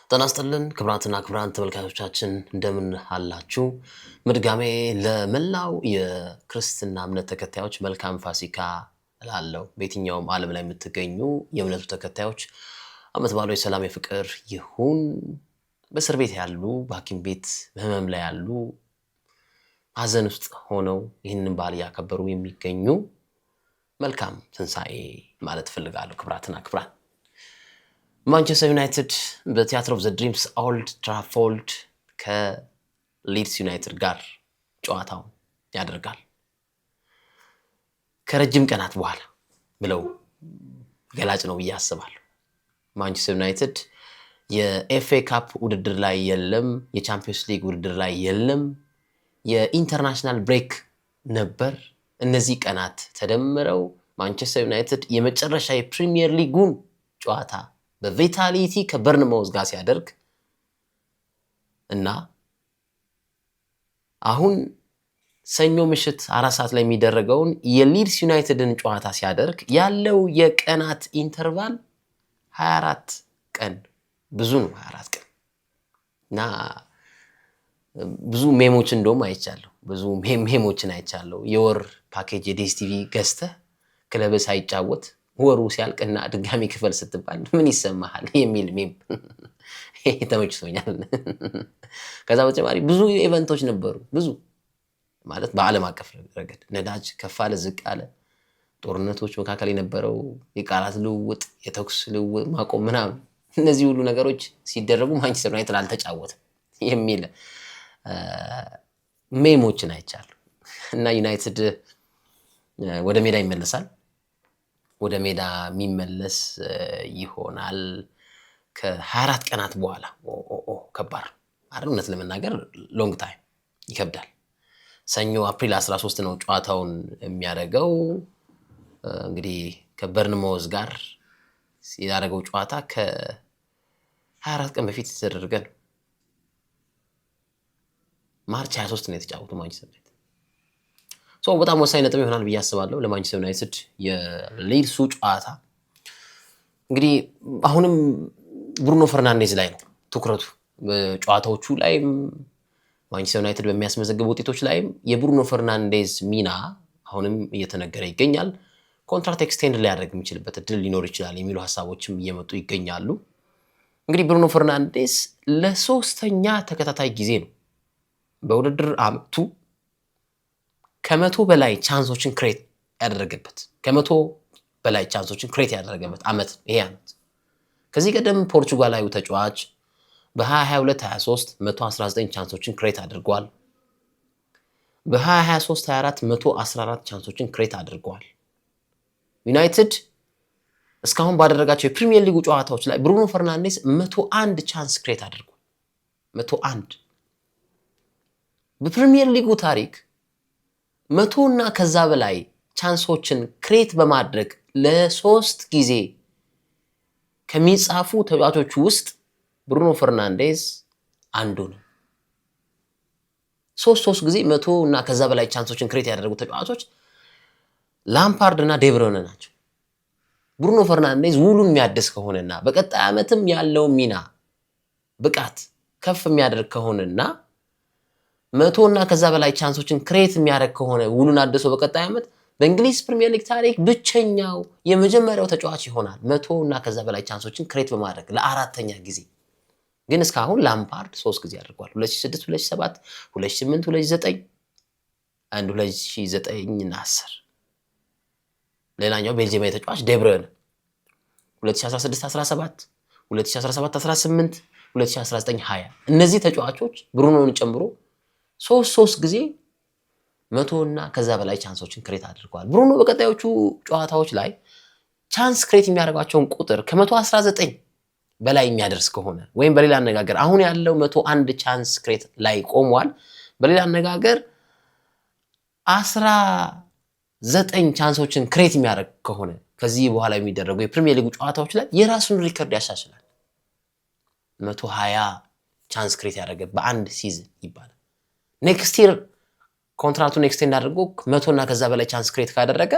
ጤና ይስጥልን ክቡራትና ክቡራን ተመልካቾቻችን እንደምን አላችሁ? በድጋሜ ለመላው የክርስትና እምነት ተከታዮች መልካም ፋሲካ እላለሁ። በየትኛውም ዓለም ላይ የምትገኙ የእምነቱ ተከታዮች ዓመት በዓሉ የሰላም የፍቅር ይሁን። በእስር ቤት ያሉ፣ በሐኪም ቤት በህመም ላይ ያሉ፣ ሐዘን ውስጥ ሆነው ይህንን በዓል ያከበሩ የሚገኙ መልካም ትንሣኤ ማለት እፈልጋለሁ። ክቡራትና ክቡራን ማንቸስተር ዩናይትድ በቲያትር ኦፍ ዘ ድሪምስ ኦልድ ትራፎልድ ከሊድስ ዩናይትድ ጋር ጨዋታውን ያደርጋል። ከረጅም ቀናት በኋላ ብለው ገላጭ ነው ብዬ አስባለሁ። ማንቸስተር ዩናይትድ የኤፍኤ ካፕ ውድድር ላይ የለም፣ የቻምፒዮንስ ሊግ ውድድር ላይ የለም፣ የኢንተርናሽናል ብሬክ ነበር። እነዚህ ቀናት ተደምረው ማንቸስተር ዩናይትድ የመጨረሻ የፕሪሚየር ሊጉን ጨዋታ በቪታሊቲ ከበርንማውዝ ጋር ሲያደርግ እና አሁን ሰኞ ምሽት 4 ሰዓት ላይ የሚደረገውን የሊድስ ዩናይትድን ጨዋታ ሲያደርግ ያለው የቀናት ኢንተርቫል 24 ቀን ብዙ ነው። 24 ቀን እና ብዙ ሜሞች እንደውም አይቻለሁ። ብዙ ሜሞችን አይቻለሁ። የወር ፓኬጅ የዲኤስቲቪ ገዝተህ ክለብ ሳይጫወት ወሩ ሲያልቅና ድጋሚ ክፈል ስትባል ምን ይሰማሃል የሚል ሜም ተመችቶኛል። ከዛ በተጨማሪ ብዙ ኢቨንቶች ነበሩ። ብዙ ማለት በዓለም አቀፍ ረገድ ነዳጅ ከፍ አለ ዝቅ አለ፣ ጦርነቶች መካከል የነበረው የቃላት ልውውጥ፣ የተኩስ ልውውጥ ማቆም ምናምን፣ እነዚህ ሁሉ ነገሮች ሲደረጉ ማንቸስተር ዩናይትድ አልተጫወተም የሚል ሜሞችን አይቻለሁ። እና ዩናይትድ ወደ ሜዳ ይመለሳል። ወደ ሜዳ የሚመለስ ይሆናል ከ24 ቀናት በኋላ። ከባድ አይደል? እውነት ለመናገር ሎንግ ታይም ይከብዳል። ሰኞ አፕሪል 13 ነው ጨዋታውን የሚያደርገው። እንግዲህ ከበርንማውዝ ጋር ያደረገው ጨዋታ ከ24 ቀን በፊት የተደረገ ነው። ማርች 23 ነው የተጫወተው ማንቸስተር ዩናይትድ። በጣም ወሳኝ ነጥብ ይሆናል ብዬ አስባለሁ ለማንቸስተር ዩናይትድ የሊድሱ ጨዋታ። እንግዲህ አሁንም ብሩኖ ፈርናንዴዝ ላይ ነው ትኩረቱ። በጨዋታዎቹ ላይም ማንቸስተር ዩናይትድ በሚያስመዘግቡ ውጤቶች ላይም የብሩኖ ፈርናንዴዝ ሚና አሁንም እየተነገረ ይገኛል። ኮንትራክት ኤክስቴንድ ሊያደርግ የሚችልበት እድል ሊኖር ይችላል የሚሉ ሀሳቦችም እየመጡ ይገኛሉ። እንግዲህ ብሩኖ ፈርናንዴዝ ለሶስተኛ ተከታታይ ጊዜ ነው በውድድር ዓመቱ ከ100 በላይ ቻንሶችን ክሬት ያደረገበት ዓመት ይሄ ዓመት። ከዚህ ቀደም ፖርቹጋላዊው ተጫዋች በ2022-23 119 ቻንሶችን ክሬት አድርጓል። በ2023-24 114 ቻንሶችን ክሬት አድርጓል። ዩናይትድ እስካሁን ባደረጋቸው የፕሪሚየር ሊጉ ጨዋታዎች ላይ ብሩኖ ፈርናንዴዝ 101 ቻንስ ክሬት አድርጓል። 101 በፕሪሚየር ሊጉ ታሪክ 100 እና ከዛ በላይ ቻንሶችን ክሬት በማድረግ ለ3 ጊዜ ከሚጻፉ ተጫዋቾች ውስጥ ብሩኖ ፈርናንዴዝ አንዱ ነው። 3 ጊዜ 100 እና ከዛ በላይ ቻንሶችን ክሬት ያደረጉ ተጫዋቾች ላምፓርድ እና ዴብሮነ ናቸው። ብሩኖ ፈርናንዴዝ ውሉን የሚያድስ ከሆነና በቀጣይ ዓመትም ያለው ሚና ብቃት ከፍ የሚያደርግ ከሆነና 100 እና ከዛ በላይ ቻንሶችን ክሬት የሚያደርግ ከሆነ ውሉን አድሶ በቀጣይ ዓመት በእንግሊዝ ፕሪሚየር ሊግ ታሪክ ብቸኛው የመጀመሪያው ተጫዋች ይሆናል 100 እና ከዛ በላይ ቻንሶችን ክሬት በማድረግ ለአራተኛ ጊዜ። ግን እስካሁን ላምፓርድ 3 ጊዜ አድርጓል። 2006 2007 2008 2009 አንድ 2009 እና 10። ሌላኛው ቤልጂየማዊ ተጫዋች ዴብሮነ 2016 17 2017 18 2019 20። እነዚህ ተጫዋቾች ብሩኖን ጨምሮ 3 ጊዜ 100 እና ከዛ በላይ ቻንሶችን ክሬት አድርጓል። ብሩኖ በቀጣዮቹ ጨዋታዎች ላይ ቻንስ ክሬት የሚያደርጋቸውን ቁጥር ከ119 በላይ የሚያደርስ ከሆነ ወይም በሌላ አነጋገር አሁን ያለው 101 ቻንስ ክሬት ላይ ቆሟል። በሌላ አነጋገር 19 ቻንሶችን ክሬት የሚያደርግ ከሆነ ከዚህ በኋላ የሚደረጉ የፕሪሚየር ሊግ ጨዋታዎች ላይ የራሱን ሪከርድ ያሻሽላል። 120 ቻንስ ክሬት ያደረገ በአንድ ሲዝን ይባላል። ኔክስት ይር ኮንትራክቱን ኤክስቴንድ አድርጎ 100 እና ከዛ በላይ ቻንስ ክሬት ካደረገ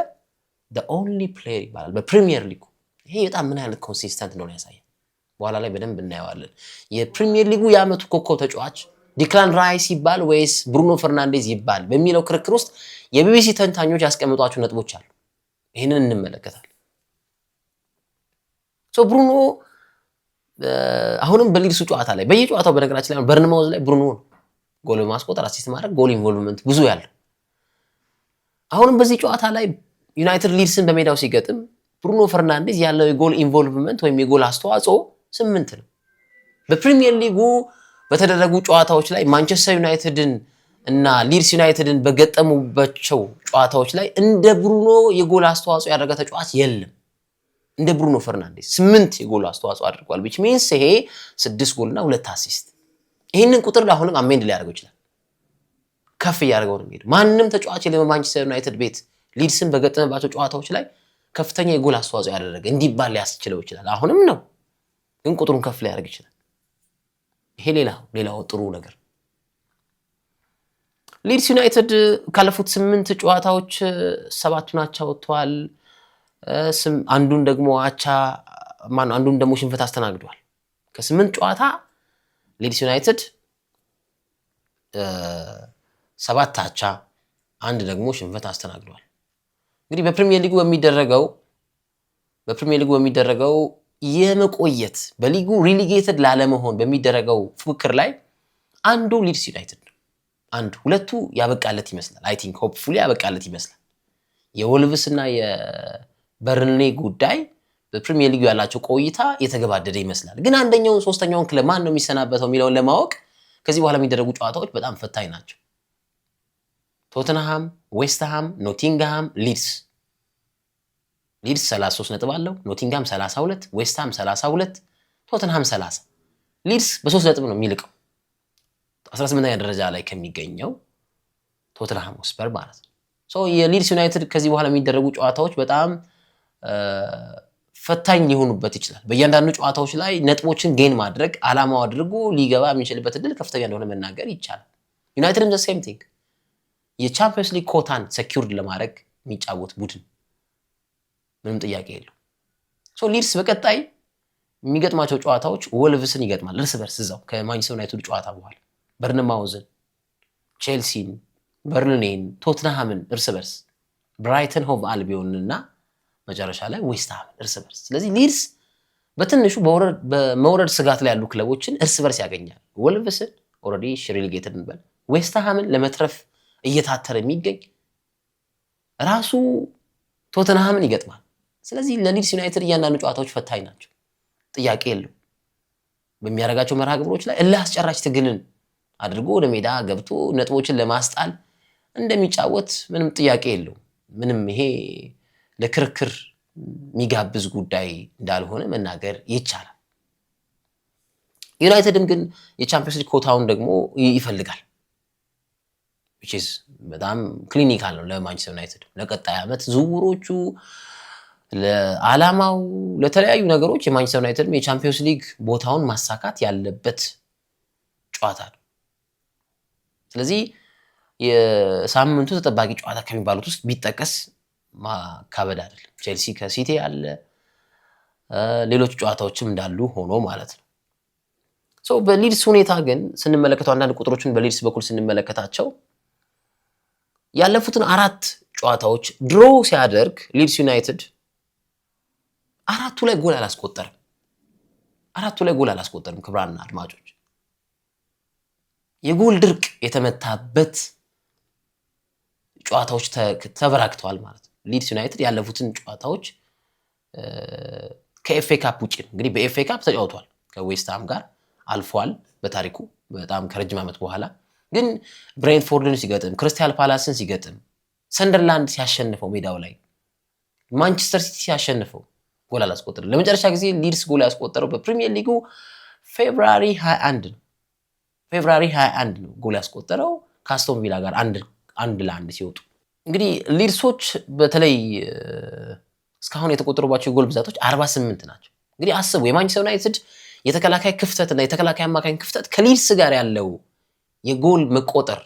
the only player ይባላል በፕሪሚየር ሊጉ። ይሄ በጣም ምን አይነት ኮንሲስተንት ነው ያሳያል። በኋላ ላይ በደንብ እናየዋለን። የፕሪሚየር ሊጉ የዓመቱ ኮከብ ተጫዋች ዲክላን ራይስ ይባል ወይስ ብሩኖ ፈርናንዴዝ ይባል በሚለው ክርክር ውስጥ የቢቢሲ ተንታኞች ያስቀምጧቸው ነጥቦች አሉ። ይህንን እንመለከታለን። ብሩኖ አሁንም በሊድሱ ጨዋታ ላይ በየጨዋታው በነገራችን ላይ በርንማውዝ ላይ ብሩኖ ጎል ማስቆጠር፣ አሲስት ማድረግ፣ ጎል ኢንቮልቭመንት ብዙ ያለው አሁንም በዚህ ጨዋታ ላይ ዩናይትድ ሊድስን በሜዳው ሲገጥም ብሩኖ ፈርናንዴዝ ያለው የጎል ኢንቮልቭመንት ወይም የጎል አስተዋጽኦ 8 ነው። በፕሪሚየር ሊጉ በተደረጉ ጨዋታዎች ላይ ማንቸስተር ዩናይትድን እና ሊድስ ዩናይትድን በገጠሙባቸው ጨዋታዎች ላይ እንደ ብሩኖ የጎል አስተዋጽኦ ያደረገ ተጫዋች የለም። እንደ ብሩኖ ፈርናንዴዝ 8 የጎል አስተዋጽኦ አድርጓል። which means ይሄ 6 ጎልና 2 አሲስት። ይሄንን ቁጥር አሁንም አሜንድ ሊያደርገው ይችላል። ከፍ ያደርገው ነው የሚሄድ። ማንንም ተጫዋች ለማንቸስተር ዩናይትድ ቤት ሊድስን በገጠመባቸው ጨዋታዎች ላይ ከፍተኛ የጎል አስተዋጽኦ ያደረገ እንዲባል ሊያስችለው ይችላል። አሁንም ነው ግን ቁጥሩን ከፍ ሊያደርግ ይችላል። ይሄ ሌላው ጥሩ ነገር። ሊድስ ዩናይትድ ካለፉት 8 ጨዋታዎች 7ቱን አቻ ወጥቷል። አንዱን ደግሞ አንዱን ደግሞ ሽንፈት አስተናግዷል። ከ8 ጨዋታ ሊድስ ዩናይትድ 7 አቻ፣ አንድ ደግሞ ሽንፈት አስተናግዷል። እንግዲህ በፕሪሚየር ሊጉ በሚደረገው የመቆየት በሊጉ ሪሊጌትድ ላለመሆን በሚደረገው ፉክክር ላይ አንዱ ሊድስ ዩናይትድ ነው። ሁለቱ ያበቃለት ይመስላል። አይ ቲንክ ሆፕፉሊ ያበቃለት ይመስላል። የወልቭስ እና የበርንሌ ጉዳይ በፕሪሚየር ሊጉ ያላቸው ቆይታ የተገባደደ ይመስላል። ግን አንደኛውን ሶስተኛውን ክለብ ማን ነው የሚሰናበተው የሚለውን ለማወቅ ከዚህ በኋላ የሚደረጉ ጨዋታዎች በጣም ፈታኝ ናቸው። ቶተንሃም፣ ዌስትሃም፣ ኖቲንግሃም፣ ሊድስ 33 ነጥብ አለው። ኖቲንግሃም 32፣ ዌስትሃም 32፣ ቶተንሃም 30። ሊድስ በ3 ነጥብ ነው የሚልቀው 18ኛ ደረጃ ላይ ከሚገኘው ቶተንሃም ሆትስፐር ማለት ነው። የሊድስ ዩናይትድ ከዚህ በኋላ የሚደረጉ ጨዋታዎች በጣም ፈታኝ ሊሆኑበት ይችላል። በእያንዳንዱ ጨዋታዎች ላይ ነጥቦችን ጌን ማድረግ አላማው አድርጎ ሊገባ የሚችልበት እድል ከፍተኛ እንደሆነ መናገር ይቻላል። ዩናይትድም ዘ ሴም ቲንግ የቻምፒየንስ ሊግ ኮታን ሴኩርድ ለማድረግ የሚጫወት ቡድን ምንም ጥያቄ የለው። ሊድስ በቀጣይ የሚገጥማቸው ጨዋታዎች ወልቭስን ይገጥማል እርስ በርስ እዛው ከማንቸስተር ዩናይትድ ጨዋታ በኋላ በርንማውዝን፣ ቼልሲን፣ በርንሌን፣ ቶትንሃምን እርስ በርስ፣ ብራይተን ሆቭ አልቢዮንና መጨረሻ ላይ ዌስትሃምን እርስ በርስ። ስለዚህ ሊድስ በትንሹ በመውረድ ስጋት ላይ ያሉ ክለቦችን እርስ በርስ ያገኛል። ወልቭስን ኦልሬዲ ሪሊጌትድ እንበል፣ ዌስትሃምን ለመትረፍ እየታተረ የሚገኝ ራሱ ቶተንሃምን ይገጥማል። ስለዚህ ለሊድስ ዩናይትድ እያንዳንዱ ጨዋታዎች ፈታኝ ናቸው፣ ጥያቄ የለው። በሚያደርጋቸው መርሃ ግብሮች ላይ እልህ አስጨራሽ ትግልን አድርጎ ወደ ሜዳ ገብቶ ነጥቦችን ለማስጣል እንደሚጫወት ምንም ጥያቄ የለው። ምንም ይሄ ለክርክር የሚጋብዝ ጉዳይ እንዳልሆነ መናገር ይቻላል። ዩናይትድም ግን የቻምፒየንስ ሊግ ኮታውን ደግሞ ይፈልጋል። which is በጣም ክሊኒካል ነው ለማንቸስተር ዩናይትድ ለቀጣይ ዓመት ዝውውሮቹ፣ ለዓላማው፣ ለተለያዩ ነገሮች የማንቸስተር ዩናይትድ የቻምፒየንስ ሊግ ቦታውን ማሳካት ያለበት ጨዋታ ነው። ስለዚህ የሳምንቱ ተጠባቂ ጨዋታ ከሚባሉት ውስጥ ቢጠቀስ ማካበድ አይደለም። ቼልሲ ከሲቲ አለ፣ ሌሎች ጨዋታዎችም እንዳሉ ሆኖ ማለት ነው። በሊድስ ሁኔታ ግን ስንመለከተው አንዳንድ ቁጥሮችን በሊድስ በኩል ስንመለከታቸው ያለፉትን 4 ጨዋታዎች ድሮ ሲያደርግ ሊድስ ዩናይትድ 4ቱ ላይ ጎል አላስቆጠርም። ክቡራን አድማጮች የጎል ድርቅ የተመታበት ጨዋታዎች ተበራክተዋል ማለት ነው። ሊድስ ዩናይትድ ያለፉትን ጨዋታዎች ከኤፍኤ ካፕ ውጪ እንግዲህ በኤፍኤ ካፕ ተጫውቷል፣ ከዌስትሃም ጋር አልፏል በታሪኩ በጣም ከረጅም ዓመት በኋላ። ግን ብሬንትፎርድን ሲገጥም፣ ክሪስታል ፓላስን ሲገጥም፣ ሰንደርላንድ ሲያሸንፈው ሜዳው ላይ ማንቸስተር ሲቲ ሲያሸንፈው ጎል አላስቆጠረም። ለመጨረሻ ጊዜ ሊድስ ጎል ያስቆጠረው በፕሪሚየር ሊጉ ፌብሩዋሪ 21 ነው ጎል ያስቆጠረው ከአስቶን ቪላ ጋር 1-1 ሲወጡ። እንግዲህ ሊድሶች በተለይ እስካሁን የተቆጠሩባቸው የጎል ብዛቶች 48 ናቸው። እንግዲህ አስቡ የማንቸስተር ዩናይትድ የተከላካይ ክፍተትና የተከላካይ አማካኝ ክፍተት ከሊድስ ጋር ያለው የጎል መቆጠር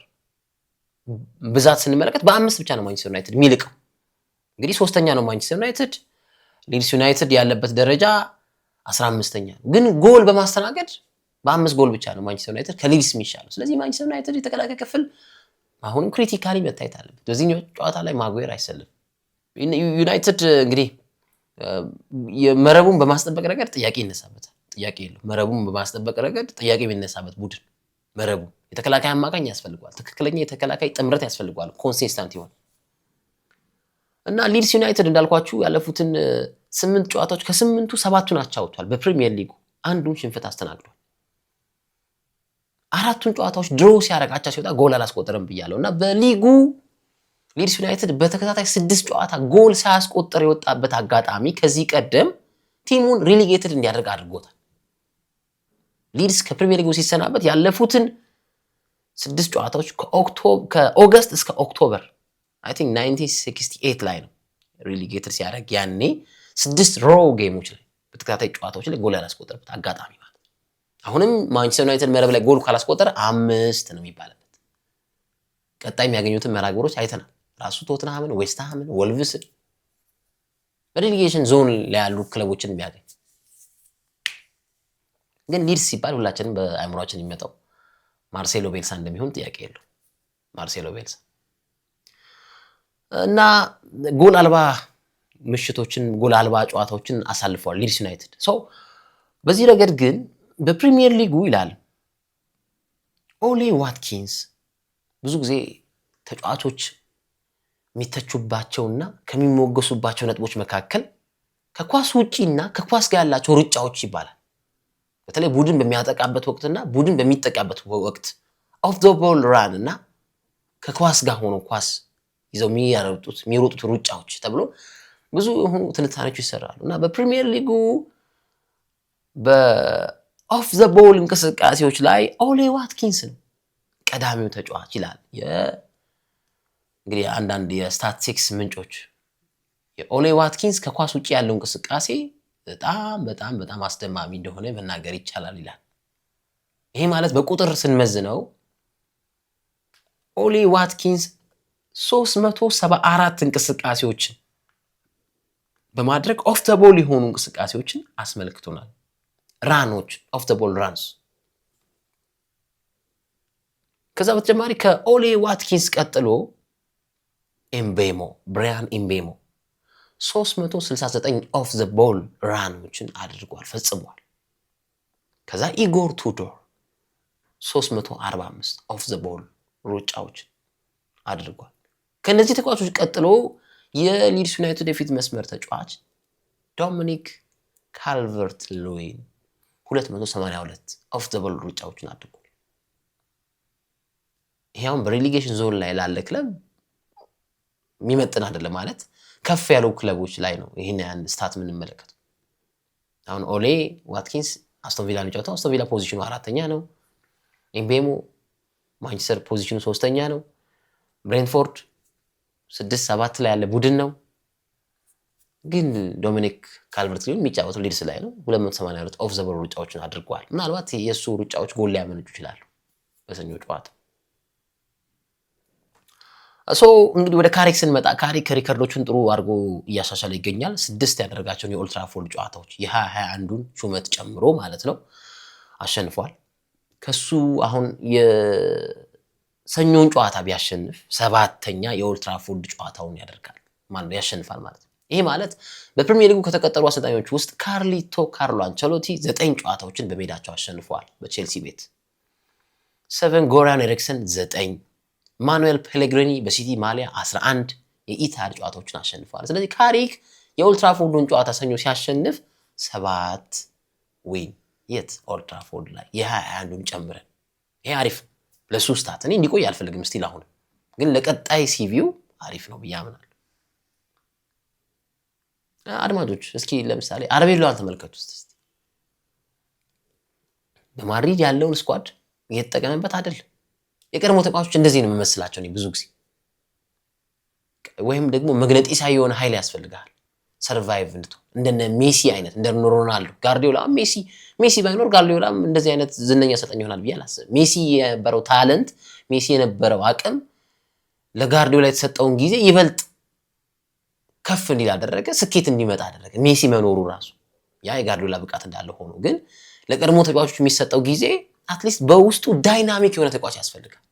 ብዛት ስንመለከት በ5 ብቻ ነው ማንቸስተር ዩናይትድ የሚልቀው። እንግዲህ 3ኛ ነው ማንቸስተር ዩናይትድ። ሊድስ ዩናይትድ ያለበት ደረጃ 15ኛ ነው። ግን ጎል በማስተናገድ በ5 ጎል ብቻ ነው ማንቸስተር ዩናይትድ ከሊድስ የሚሻለው። ስለዚህ ማንቸስተር ዩናይትድ የተከላካይ ክፍል አሁንም ክሪቲካሊ መታየት አለበት። በዚህኛው ጨዋታ ላይ ማጉዌር አይሰልም። ዩናይትድ እንግዲህ የመረቡን በማስጠበቅ ረገድ ጥያቄ ይነሳበታል። ጥያቄ የለው። መረቡን በማስጠበቅ ረገድ ጥያቄ የሚነሳበት ቡድን መረቡ የተከላካይ አማካኝ ያስፈልገዋል። ትክክለኛ የተከላካይ ጥምረት ያስፈልገዋል። ኮንሲስተንት ይሆን እና ሊድስ ዩናይትድ እንዳልኳችሁ ያለፉትን 8 ጨዋታዎች ከ8ቱ 7ቱን አቻ ወጥቷል። በፕሪሚየር ሊጉ አንዱን ሽንፈት አስተናግዷል። 4ቱን ጨዋታዎች ድሮ ሲያደርግ አቻ ሲወጣ ጎል አላስቆጠረም ብያለሁ እና በሊጉ ሊድስ ዩናይትድ በተከታታይ 6 ጨዋታ ጎል ሳያስቆጠር የወጣበት አጋጣሚ ከዚህ ቀደም ቲሙን ሪሊጌትድ እንዲያደርግ አድርጎታል። ሊድስ ከፕሪሚየር ሊጉ ሲሰናበት ያለፉትን 6 ጨዋታዎች ከኦገስት እስከ ኦክቶበር አይ ቲንክ 1968 ላይ ነው ሪሊጌትድ ሲያደርግ ያኔ 6 ሮ ጌሞች ላይ በተከታታይ ጨዋታዎች ላይ ጎል ያላስቆጠረበት አጋጣሚ ማለት። አሁንም ማንቸስተር ዩናይትድ መረብ ላይ ጎል ካላስቆጠረ 5 ነው የሚባልበት። ቀጣይ የሚያገኙትን መራግብሮች አይተናል። ራሱ ቶትንሃምን፣ ዌስትሃምን፣ ወልቭስን በሪሊጌሽን ዞን ላይ ያሉ ክለቦችን የሚያገኝ ግን ሊድስ ሲባል ሁላችንም በአእምሯችን የሚመጣው ማርሴሎ ቤልሳ እንደሚሆን ጥያቄ የለው። ማርሴሎ ቤልሳ እና ጎል አልባ ምሽቶችን ጎል አልባ ጨዋታዎችን አሳልፈዋል ሊድስ ዩናይትድ። በዚህ ረገድ ግን በፕሪሚየር ሊጉ ይላል ኦሌ ዋትኪንስ ብዙ ጊዜ ተጫዋቾች የሚተቹባቸውና ከሚሞገሱባቸው ነጥቦች መካከል ከኳስ ውጪና ከኳስ ጋር ያላቸው ሩጫዎች ይባላል። በተለይ ቡድን በሚያጠቃበት ወቅትና ቡድን በሚጠቃበት ወቅት ኦፍ ዘ ቦል ራን እና ከኳስ ጋር ሆኖ ኳስ ይዘው የሚሮጡት ሩጫዎች ተብሎ ብዙ የሆኑ ትንታኔዎች ይሰራሉ እና በፕሪሚየር ሊጉ በኦፍ ዘ ቦል እንቅስቃሴዎች ላይ ኦሌ ዋትኪንስ ነው ቀዳሚው ተጫዋች ይላል። እንግዲህ አንዳንድ የስታቲስቲክስ ምንጮች የኦሌ ዋትኪንስ ከኳስ ውጪ ያለው እንቅስቃሴ በጣም አስደማሚ እንደሆነ መናገር ይቻላል ይላል። ይሄ ማለት በቁጥር ስንመዝነው ኦሌ ዋትኪንስ 374 እንቅስቃሴዎችን በማድረግ ኦፍ ዘ ቦል የሆኑ እንቅስቃሴዎችን አስመልክቶናል። ራኖች ኦፍ ዘ ቦል ራንስ። ከዛ በተጨማሪ ከኦሌ ዋትኪንስ ቀጥሎ ብራያን ኢምቤሞ 369 ኦፍ ዘ ቦል ራኖችን አድርጓል ፈጽሟል። ከዛ ኢጎር ቱዶር 345 ኦፍ ዘ ቦል ሩጫዎችን አድርጓል። ከነዚህ ተጫዋቾች ቀጥሎ የሊድስ ዩናይትድ የፊት መስመር ተጫዋች ዶሚኒክ ካልቨርት ሉዊን 282 ኦፍ ዘ ቦል ሩጫዎችን አድርጓል። ይሄው በሪሊጌሽን ዞን ላይ ላለ ክለብ የሚመጥን አይደለም ማለት ከፍ ያለው ክለቦች ላይ ነው ይሄን ያን ስታት የምንመለከተው። አሁን ኦሌ ዋትኪንስ አስቶን ቪላ ነው። አስቶን ቪላ ፖዚሽኑ 4ኛ ነው። ኢምቤሞ ማንቸስተር ፖዚሽኑ 3ኛ ነው። ብሬንትፎርድ 6-7 ላይ ያለ ቡድን ነው። ግን ዶሚኒክ ካልቨርት ሉዊን የሚጫወተው ሊድስ ላይ ነው። 282 ኦፍ ዘ ቦል ሩጫዎችን አድርጓል። ምናልባት የሱ ሩጫዎች ጎል ሊያመነጩ ይችላሉ በሰኞ ጨዋታ። እንግዲህ ወደ ካሪክ ስንመጣ ካሪክ ሪከርዶቹን ጥሩ አድርጎ እያሻሻለ ይገኛል። 6 ያደረጋቸውን የኦልድ ትራፎርድ ጨዋታዎች የ2021ን ሹመት ጨምሮ ማለት ነው አሸንፏል። ከሱ አሁን የሰኞን ጨዋታ ቢያሸንፍ 7ኛ የኦልድ ትራፎርድ ጨዋታውን ያደርጋል ማለት ያሸንፋል ማለት ነው። ይሄ ማለት በፕሪሚየር ሊጉ ከተቀጠሩ አሰልጣኞች ውስጥ ካርሎ አንቸሎቲ 9 ጨዋታዎችን በሜዳቸው አሸንፈዋል በቼልሲ ቤት። 7 ጎራን ኤሪክሰን 9 ማኑኤል ፔሌግሪኒ በሲቲ ማሊያ 11 የኢታድ ጨዋታዎችን አሸንፈዋል። ስለዚህ ካሪክ የኦልድ ትራፎርዱን ጨዋታ ሰኞ ሲያሸንፍ 7 ዊን የት ኦልድ ትራፎርድ ላይ የ21ን ጨምረን ይሄ አሪፍ ለሱ ስታት እኔ እንዲቆይ አልፈልግም ስቲል አሁን ግን ለቀጣይ ሲቪው አሪፍ ነው ብያምናል። አድማጮች እስኪ ለምሳሌ አርቤሎን ተመልከቱት እስቲ። በማድሪድ ያለውን ስኳድ እየተጠቀመበት አይደለም። የቀድሞ ተጫዋቾች እንደዚህ ነው የሚመስላቸው ነው ብዙ ጊዜ። ወይም ደግሞ መግነጢሳዊ የሆነ ኃይል ያስፈልጋል ሰርቫይቭ እንድትሆን እንደነ ሜሲ አይነት እንደነ ሮናልዶ ጋርዲዮላ ሜሲ ባይኖር ጋርዲዮላም እንደዚህ አይነት ዝነኛ አሰልጣኝ ይሆናል ብዬ አላስብም። ሜሲ የነበረው ታለንት ሜሲ የነበረው አቅም ለጋርዲዮላ የተሰጠውን ጊዜ ይበልጥ ከፍ እንዲል አደረገ፣ ስኬት እንዲመጣ አደረገ ሜሲ መኖሩ ራሱ። ያ የጋርዲዮላ ብቃት እንዳለ ሆኖ ግን ለቀድሞ ተጫዋቾች የሚሰጠው ጊዜ አትሊስት በውስጡ ዳይናሚክ የሆነ ተጫዋች ያስፈልጋል።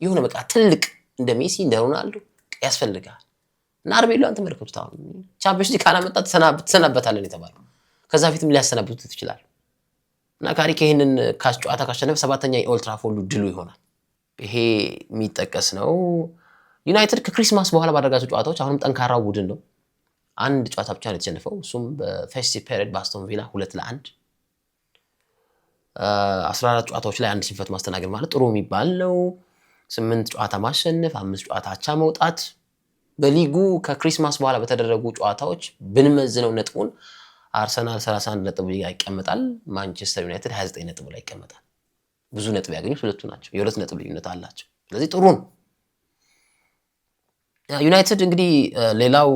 የሆነ በቃ ትልቅ እንደ ሜሲ እንደ ሮናልዶ ያስፈልጋል። እና አርቤሎን ተመልከቱት። አሁን ቻምፒዮንስ ሊግ ካላመጣ ተሰናበታለን የተባለው ከዛ ፊትም ሊያሰናብቱት ይችላል። እና ካሪክ ይሄንን ጨዋታ ካሸነፈ 7ኛ የኦልድ ትራፎርድ ድሉ ይሆናል። ይሄ የሚጠቀስ ነው። ዩናይትድ ከክሪስማስ በኋላ ባደረጋቸው ጨዋታዎች አሁንም ጠንካራው ቡድን ነው። አንድ ጨዋታ ብቻ ነው የተሸነፈው፣ እሱም በፌስቲቭ ፔሪድ በአስቶን ቪላ 2-1። 14 ጨዋታዎች ላይ አንድ ሽንፈት ማስተናገድ ማለት ጥሩ የሚባል ነው። 8 ጨዋታ ማሸነፍ፣ 5 ጨዋታ አቻ መውጣት። በሊጉ ከክሪስማስ በኋላ በተደረጉ ጨዋታዎች ብንመዝነው ነጥቡን አርሰናል 31 ነጥብ ይቀመጣል፣ ማንቸስተር ዩናይትድ 29 ነጥብ ላይ ይቀመጣል። ብዙ ነጥብ ያገኙት ሁለቱ ናቸው፣ የ2 ነጥብ ልዩነት አላቸው። ስለዚህ ጥሩ ነው። ዩናይትድ እንግዲህ ሌላው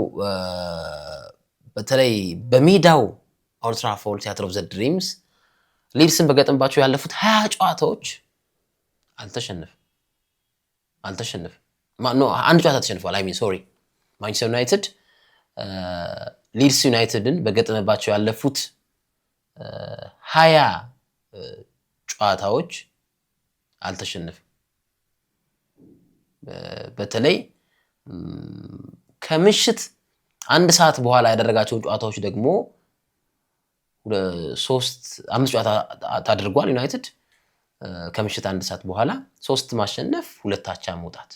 በተለይ በሜዳው ኦልድ ትራፎርድ ቲያትር ኦፍ ዘ ድሪምስ ሊድስን በገጠምባቸው ያለፉት 20 ጨዋታዎች አልተሸነፈም። አንድ ጨዋታ ተሸንፏል። ማንቸስተር ዩናይትድ ሊድስ ዩናይትድን በገጠመባቸው ያለፉት 20 ጨዋታዎች አልተሸነፈም። በተለይ ከምሽት 1 ሰዓት በኋላ ያደረጋቸውን ጨዋታዎች ደግሞ 5 ጨዋታ ታድርጓል። ዩናይትድ ከምሽት 1 ሰዓት በኋላ 3 ማሸነፍ 2 አቻ መውጣት።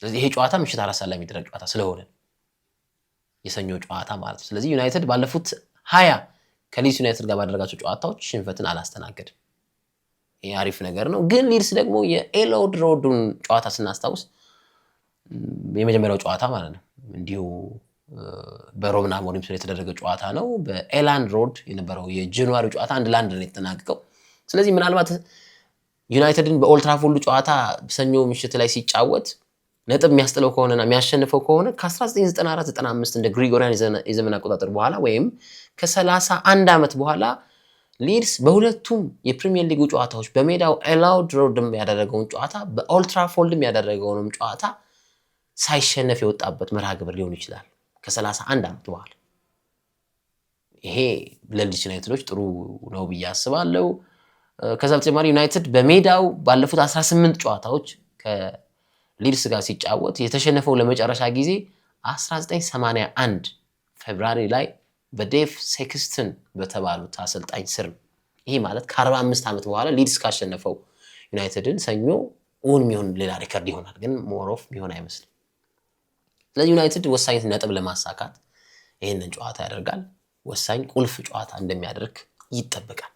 ስለዚህ ይሄ ጨዋታ ምሽት 4 ሰዓት ላይ የሚደረግ ጨዋታ ስለሆነ የሰኞ ጨዋታ ማለት ነው። ስለዚህ ዩናይትድ ባለፉት 20 ከሊድስ ዩናይትድ ጋር ባደረጋቸው ጨዋታዎች ሽንፈትን አላስተናገድም። ይሄ አሪፍ ነገር ነው። ግን ሊድስ ደግሞ የኤልላንድ ሮድን ጨዋታ ስናስታውስ የመጀመሪያው ጨዋታ ማለት ነው እንዲሁ በሮብን አሞሪም ስር የተደረገ ጨዋታ ነው። በኤልላንድ ሮድ የነበረው የጃንዋሪ ጨዋታ 1-1 ነው የተጠናቀቀው። ስለዚህ ምናልባት ዩናይትድን በኦልድ ትራፎርድ ጨዋታ ሰኞ ምሽት ላይ ሲጫወት ነጥብ የሚያስጥለው ከሆነና የሚያሸንፈው ከሆነ ከ1994-95 እንደ ግሪጎሪያን የዘመን አቆጣጠር በኋላ ወይም ከ31 ዓመት በኋላ ሊድስ በሁለቱም የፕሪሚየር ሊጉ ጨዋታዎች በሜዳው ኤልላንድ ሮድም ያደረገውን ጨዋታ በኦልድ ትራፎርድም ያደረገውንም ጨዋታ ሳይሸነፍ የወጣበት መርሃ ግብር ሊሆን ይችላል ከ31 ዓመት በኋላ። ይሄ ለሊድስ ዩናይትዶች ጥሩ ነው ብዬ አስባለሁ። ከዛ በተጨማሪ ዩናይትድ በሜዳው ባለፉት 18 ጨዋታዎች ከሊድስ ጋር ሲጫወት የተሸነፈው ለመጨረሻ ጊዜ 1981 ፌብሩዋሪ ላይ በዴቭ ሴክስተን በተባሉት አሰልጣኝ ስር። ይሄ ማለት ከ45 ዓመት በኋላ ሊድስ ካሸነፈው ዩናይትድን ሰኞ የሚሆን ሌላ ሪከርድ ይሆናል፣ ግን ሞሮፍ የሚሆን አይመስልም። ስለዚህ ዩናይትድ ወሳኝ ነጥብ ለማሳካት ይሄንን ጨዋታ ያደርጋል። ወሳኝ ቁልፍ ጨዋታ እንደሚያደርግ ይጠበቃል።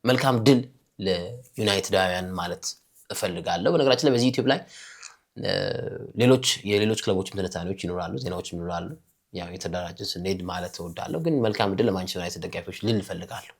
መልካም ድል ለዩናይትዳውያን ማለት እፈልጋለሁ። በነገራችን ላይ በዚህ ዩቲዩብ ላይ የሌሎች ክለቦችም ትንታኔዎች ይኖራሉ፣ ዜናዎችም ይኖራሉ። ያው የተደራጀ ስንሄድ ማለት እወዳለሁ። ግን መልካም ድል ለማንቸስተር ዩናይትድ ደጋፊዎች ልል እፈልጋለሁ።